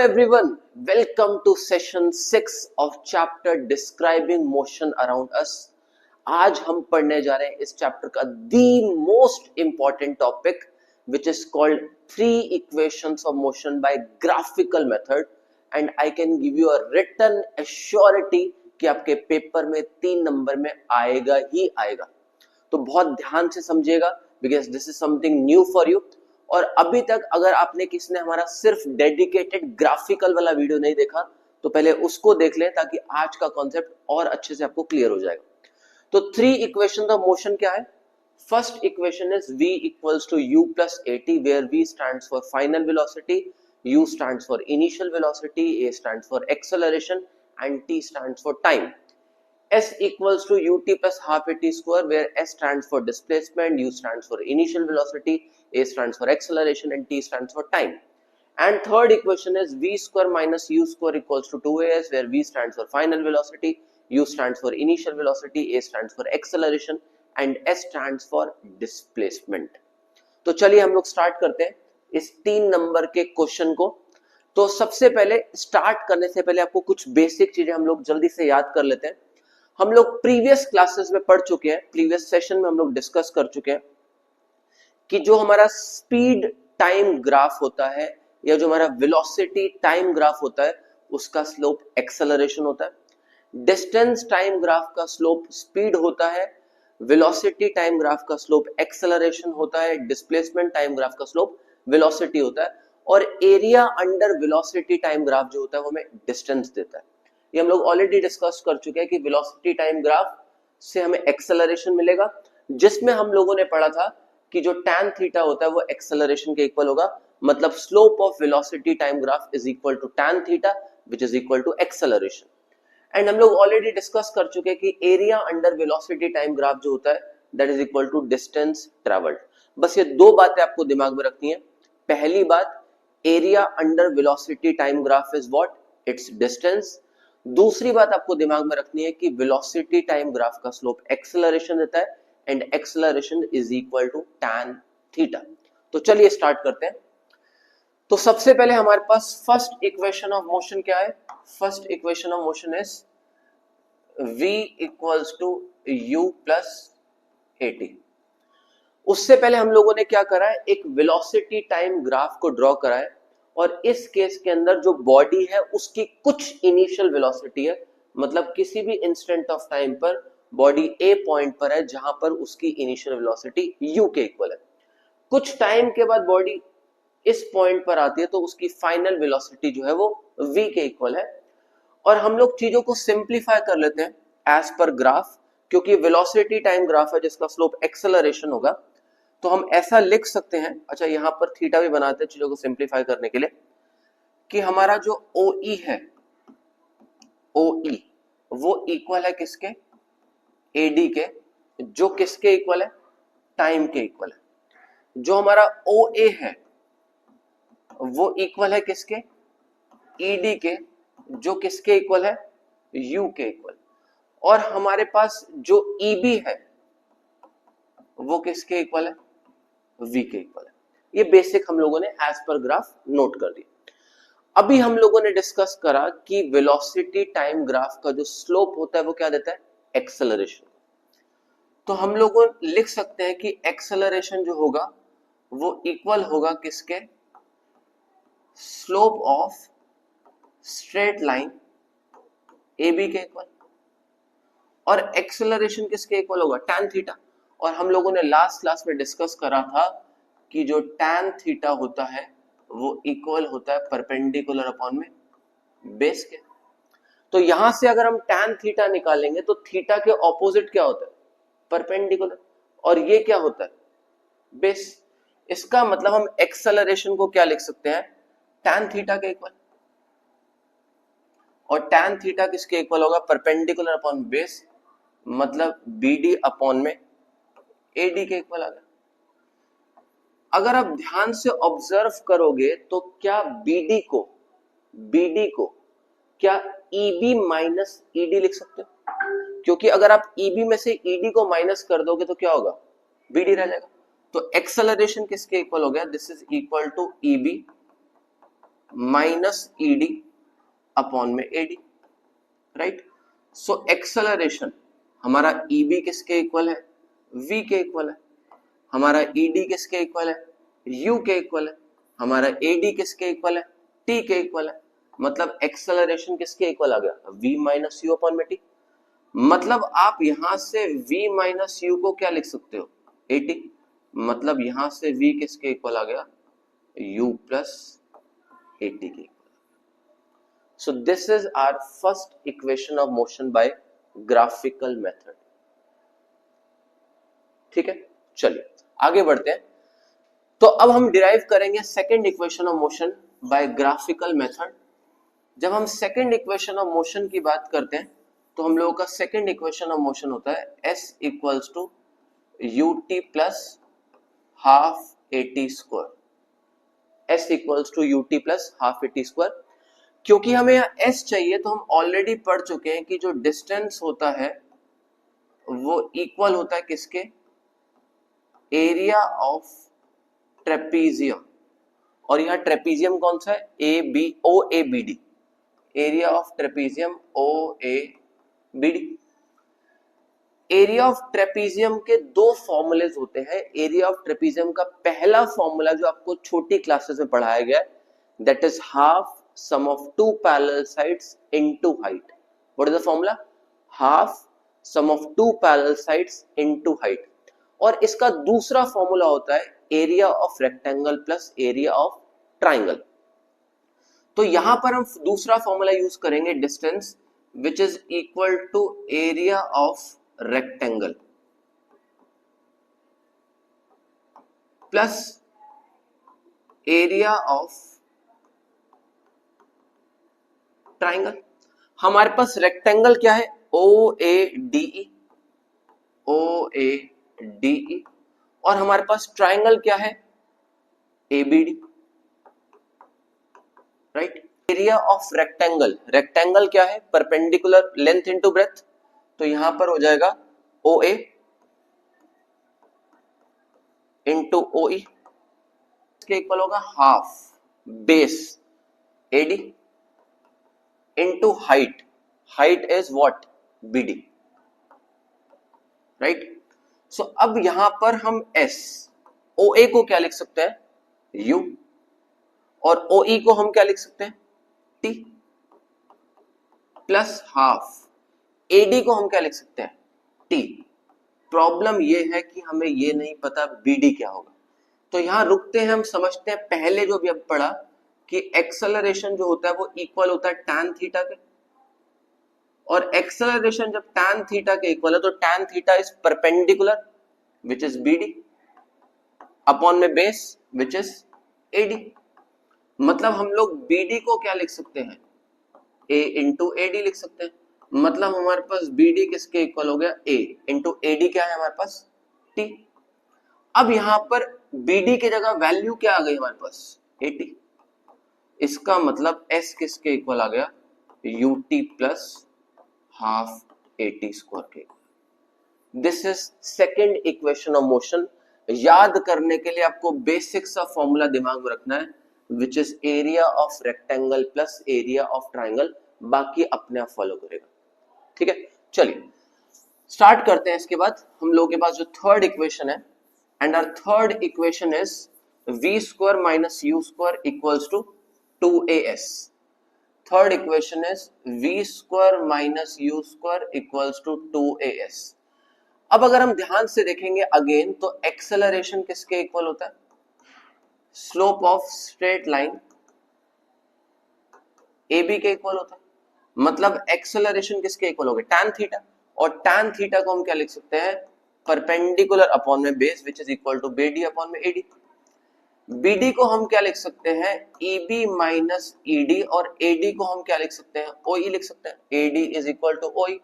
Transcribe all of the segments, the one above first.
everyone, welcome to session 6 of chapter describing motion around us. आज हम पढ़ने जा रहे हैं इस चैप्टर का the most important topic which is called three equations of motion by graphical method and I can give you a written assurity कि आपके पेपर में 3 नंबर में आएगा ही आएगा. तो बहुत ध्यान से समझिएगा because this is something new for you. और अभी तक अगर आपने किसी ने हमारा सिर्फ डेडिकेटेड ग्राफिकल वाला वीडियो नहीं देखा तो पहले उसको देख लें ताकि आज का कॉन्सेप्ट और अच्छे से आपको क्लियर हो जाएगा. तो थ्री इक्वेशन ऑफ मोशन क्या है? First equation is v equals to u plus at where v stands for final velocity, u stands for initial velocity, a stands for acceleration and t stands for time. S equals to ut plus half at square where S stands for displacement, U stands for initial velocity, A stands for acceleration and T stands for time. And third equation is V square minus U square equals to 2AS where V stands for final velocity, U stands for initial velocity, A stands for acceleration and S stands for displacement. तो चलिए हम लोग start करते हैं इस 3 number के question को. तो सबसे पहले स्टार्ट करने से पहले आपको कुछ बेसिक चीजें हम लोग जल्दी से याद कर लेते हैं. हम लोग प्रीवियस क्लासेस में पढ़ चुके हैं, प्रीवियस सेशन में हम लोग डिस्कस कर चुके हैं कि जो हमारा स्पीड टाइम ग्राफ होता है या जो हमारा वेलोसिटी टाइम ग्राफ होता है उसका स्लोप एक्सेलरेशन होता है. डिस्टेंस टाइम ग्राफ का स्लोप स्पीड होता है, वेलोसिटी टाइम ग्राफ का स्लोप एक्सेलरेशन होता है, डिस्प्लेसमेंट टाइम ग्राफ का स्लोप वेलोसिटी होता है और area under velocity time graph जो होता है वो हमें डिस्टेंस देता है. ये हम लोग ऑलरेडी डिस्कस कर चुके हैं कि वेलोसिटी टाइम ग्राफ से हमें एक्सेलरेशन मिलेगा जिसमें हम लोगों ने पढ़ा था कि जो tan थीटा होता है वो एक्सेलरेशन के इक्वल होगा. मतलब slope of velocity time graph is equal to tan theta which is equal to acceleration. And हम लोग ऑलरेडी डिस्कस कर चुके हैं कि area under velocity time graph जो होता है that is equal to distance travelled. बस ये दो बातें आपको दिमाग में रखनी है. पहली बात, area under velocity time graph is what? It's distance. दूसरी बात आपको दिमाग में रखनी है कि वेलोसिटी टाइम ग्राफ का स्लोप एक्सेलरेशन देता है and acceleration is equal to tan theta. तो चलिए स्टार्ट करते हैं. तो सबसे पहले हमारे पास फर्स्ट इक्वेशन ऑफ मोशन क्या है? First equation of motion is v equals to u plus at. उससे पहले हम लोगों ने क्या करा है, एक वेलोसिटी टाइम ग्राफ को ड्रॉ करा है और इस केस के अंदर जो बॉडी है उसकी कुछ इनिशियल वेलोसिटी है, मतलब किसी भी इंस्टेंट ऑफ टाइम पर बॉडी ए पॉइंट पर है जहां पर उसकी इनिशियल वेलोसिटी u के इक्वल है. कुछ टाइम के बाद बॉडी इस पॉइंट पर आती है तो उसकी फाइनल वेलोसिटी जो है वो v के इक्वल है. और हम लोग चीजों को सिंप्लीफाई कर लेते हैं एज पर ग्राफ, क्योंकि वेलोसिटी टाइम ग्राफ है जिसका स्लोप एक्सेलरेशन होगा. तो हम ऐसा लिख सकते हैं, अच्छा यहां पर थीटा भी बनाते हैं चीजों को सिंप्लीफाई करने के लिए, कि हमारा जो OE है, OE वो इक्वल है किसके? AD के, जो किसके इक्वल है? टाइम के इक्वल है. जो हमारा OA है वो इक्वल है किसके? ED के, जो किसके इक्वल है? U के इक्वल. और हमारे पास जो EB है वो किसके इक्वल है? v के इक्वल है. ये बेसिक हम लोगों ने एज पर ग्राफ नोट कर दिया. अभी हम लोगों ने डिस्कस करा कि वेलोसिटी टाइम ग्राफ का जो स्लोप होता है वो क्या देता है? एक्सेलरेशन. तो हम लोग लिख सकते हैं कि एक्सेलरेशन जो होगा वो इक्वल होगा किसके? Slope of straight line AB के इक्वल. और एक्सेलरेशन किसके इक्वल होगा? tan theta. और हम लोगों ने लास्ट क्लास में डिस्कस करा था कि जो tan थीटा होता है वो इक्वल होता है परपेंडिकुलर अपॉन में बेस के. तो यहां से अगर हम tan थीटा निकालेंगे तो थीटा के ऑपोजिट क्या होता है? परपेंडिकुलर. और ये क्या होता है? बेस. इसका मतलब हम एक्सेलरेशन को क्या लिख सकते हैं? tan थीटा के इक्वल. और tan थीटा किसके इक्वल होगा? परपेंडिकुलर अपॉन बेस, मतलब BD अपॉन में AD के इक्वल आ गया. अगर आप ध्यान से ऑब्जर्व करोगे तो क्या BD को क्या EB माइनस ED लिख सकते हो? क्योंकि अगर आप EB में से ED को माइनस कर दोगे तो क्या होगा? BD रह जाएगा. तो एक्सेलरेशन किसके इक्वल हो गया? This is equal to EB minus ED upon में एडी, राइट। सो एक्सेलरेशन हमारा ईबी किसके इक्वल है, वी के इक्वल है, हमारा ईडी किसके इक्वल है, यू के इक्वल है, हमारा एडी किसके इक्वल है, टी के इक्वल है। मतलब एक्सेलरेशन किसके इक्वल आ गया, v माइनस यू अपॉन में टी। मतलब आप यहां से v माइनस यू को क्या लिख सकते हो, एटी। मतलब यहां से v किसके इक्वल आ गया, u प्लस एटी के equal. So this is our first equation of motion by graphical method। ठीक है, चलिए आगे बढ़ते हैं। तो अब हम डिराइव करेंगे second equation of motion by graphical method. जब हम सेकंड इक्वेशन ऑफ मोशन की बात करते हैं तो हम लोगों का सेकंड इक्वेशन ऑफ मोशन होता है s equals to u t plus half a t square. s equals to u t plus half a t square. क्योंकि हमें यहाँ s चाहिए तो हम ऑलरेडी पढ़ चुके हैं कि जो डिस्टेंस होता है वो इक्वल होता है किसके, एरिया ऑफ ट्रेपीजियम। और यहाँ ट्रेपीजियम कौन सा है, A B O A B D, area of trapezium O A B D. Area of trapezium के दो फॉर्मूलेज होते हैं। एरिया ऑफ ट्रेपीजियम का पहला फॉर्मूला जो आपको छोटी क्लासेस में पढ़ाया गया है, that is half sum of two parallel sides into height। What is the formula? Half sum of two parallel sides into height। और इसका दूसरा फॉर्मूला होता है area of rectangle plus area of triangle. तो यहां पर हम दूसरा फॉर्मूला यूज करेंगे distance which is equal to area of rectangle plus area of triangle. हमारे पास रेक्टेंगल क्या है, O A D E, O A D E. और हमारे पास ट्राइंगल क्या है, A B D, right. Area of rectangle, rectangle क्या है, परपेंडिकुलर लेंथ इनटू ब्रेथ। तो यहां पर हो जाएगा ओ ए इंटू ओ ई, इसके इक्वल होगा half base A D into height, height is what, BD, right। so अब यहां पर हम S, OA को क्या लिख सकते हैं, U, और OE को हम क्या लिख सकते हैं, T, प्लस हाफ AD को हम क्या लिख सकते हैं, T। प्रॉब्लम ये है कि हमें ये नहीं पता BD क्या होगा। तो यहां रुकते हैं, हम समझते हैं पहले जो भी अब पढ़ा कि एक्सेलरेशन जो होता है वो इक्वल होता है tan थीटा के। और एक्सेलरेशन जब tan थीटा के इक्वल है तो tan theta is perpendicular which is BD upon में बेस विच इज AD। मतलब हम लोग BD को क्या लिख सकते हैं, A इंटू AD लिख सकते हैं। मतलब हमारे पास BD किसके इक्वल हो गया, A इंटू AD क्या है हमारे पास, T। अब यहां पर BD की जगह वैल्यू क्या आ गई हमारे पास, AT। इसका मतलब S किसके इक्वल आ गया, UT plus half AT square के। This is second equation of motion. याद करने के लिए आपको बेसिक सा फॉर्मूला दिमाग में रखना है which is area of rectangle plus area of triangle. बाकी अपने आप फॉलो करेगा, ठीक है। चलिए स्टार्ट करते हैं। इसके बाद हम लोगों के पास जो थर्ड इक्वेशन है, and our third equation is v square minus u square equals to 2as। Third equation is v square minus u square equals to 2as। अब अगर हम ध्यान से देखेंगे अगेन तो एक्सेलरेशन किसके इक्वल होता है, slope of straight line AB के इक्वल होता है। मतलब एक्सेलरेशन किसके इक्वल हो गया, tan थीटा। और tan थीटा को हम क्या लिख सकते हैं, परपेंडिकुलर अपॉन में base which is equal to BD upon में AD। BD को हम क्या लिख सकते हैं, EB माइनस ED। और AD को हम क्या लिख सकते हैं, OE लिख सकते हैं। AD is equal to OE।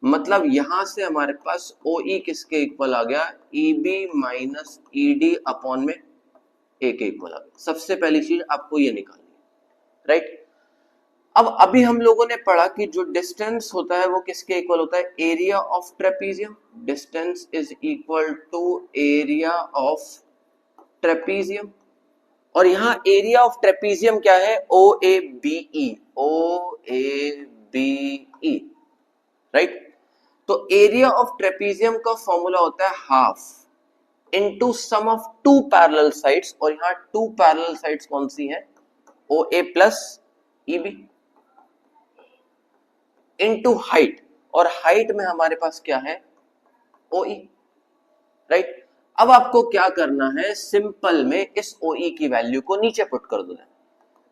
मतलब यहां से हमारे पास OE किसके इक्वल आ गया, EB माइनस ED अपॉन में A के इक्वल आ गया। सबसे पहली चीज आपको ये निकालनी है, राइट। अब अभी हम लोगों ने पढ़ा कि जो डिस्टेंस होता है वो किसके इक्वल होता है, area of trapezium. Distance is equal to area of trapezium. और यहां एरिया ऑफ ट्रेपीजियम क्या है, O A B E, O A B E, right. तो एरिया ऑफ ट्रेपीजियम का फॉर्मूला होता है half into sum of two parallel sides, और यहां टू पैरेलल साइड्स कौन सी हैं, O A plus E B, into height, और हाइट में हमारे पास क्या है, ओ ई, राइट। अब आपको क्या करना है, सिंपल में इस ओ ई की वैल्यू को नीचे पुट कर दो।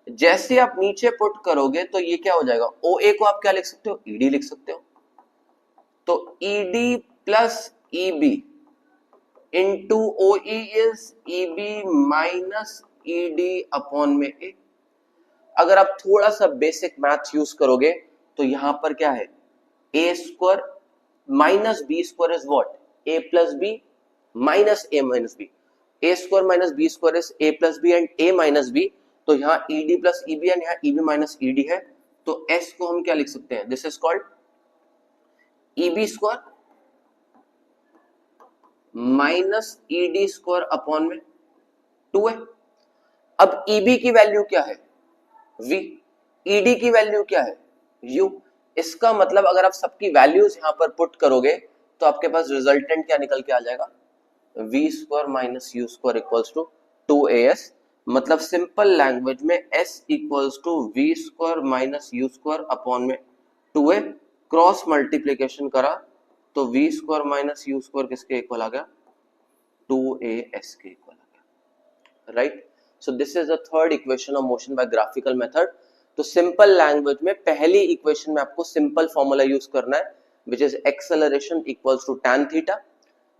जैसे आप नीचे पुट करोगे तो ये क्या हो जाएगा, ओ ए को आप क्या लिख सकते हो, ईडी लिख सकते हो। तो ED plus EB into O E is EB minus ED upon में ए। अगर आप थोड़ा सा बेसिक मैथ यूज करोगे तो यहां पर क्या है, A square minus B square is what, A plus B minus A minus B, A square minus B square is A plus B and A minus B. तो यहाँ ईडी प्लस ईबी एंड यहाँ EB minus ED है, तो S को हम क्या लिख सकते हैं, this is called EB square minus ED square upon में 2 है। अब ईबी की वैल्यू क्या है, v, ईडी की वैल्यू क्या है, u। इसका मतलब अगर आप सबकी वैल्यूज यहां पर पुट करोगे तो आपके पास रिजल्टेंट क्या निकल के आ जाएगा, v square minus u square equals to 2as। मतलब सिंपल लैंग्वेज में s equals to v square minus u square upon में 2a, क्रॉस मल्टीप्लीकेशन करा तो v square minus u square किसके इक्वल आ गया, 2as के इक्वल आ गया, right. So this is the third equation of motion by graphical method. तो सिंपल लैंग्वेज में पहली इक्वेशन में आपको सिंपल फॉर्मूला यूज करना है, which is acceleration equals to tan theta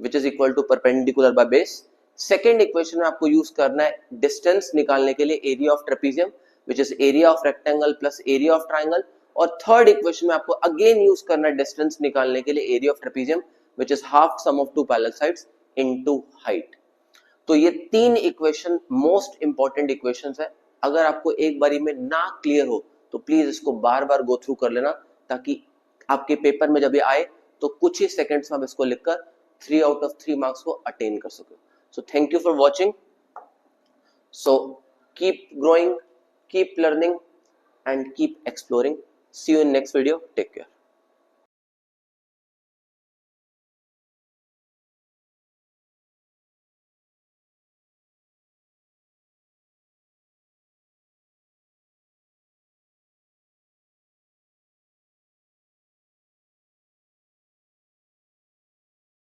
which is equal to perpendicular by base. Second equation में आपको use करना है डिस्टेंस निकालने के लिए area of trapezium which is area of rectangle plus area of triangle. और थर्ड इक्वेशन में आपको अगेन यूज करना है डिस्टेंस निकालने के लिए area of trapezium which is half sum of two parallel sides into height. तो ये तीन इक्वेशन मोस्ट इंपॉर्टेंट इक्वेशंस है। अगर आपको एक बारी में ना क्लियर हो तो प्लीज इसको बार बार गो थ्रू कर लेना, ताकि आपके पेपर में जब ये आए तो कुछ ही सेकंड्स में आप इसको लिखकर 3 आउट ऑफ 3 मार्क्स को अटेन कर सको। So thank you for watching. So keep growing, keep learning and keep exploring. See you in next video, take care.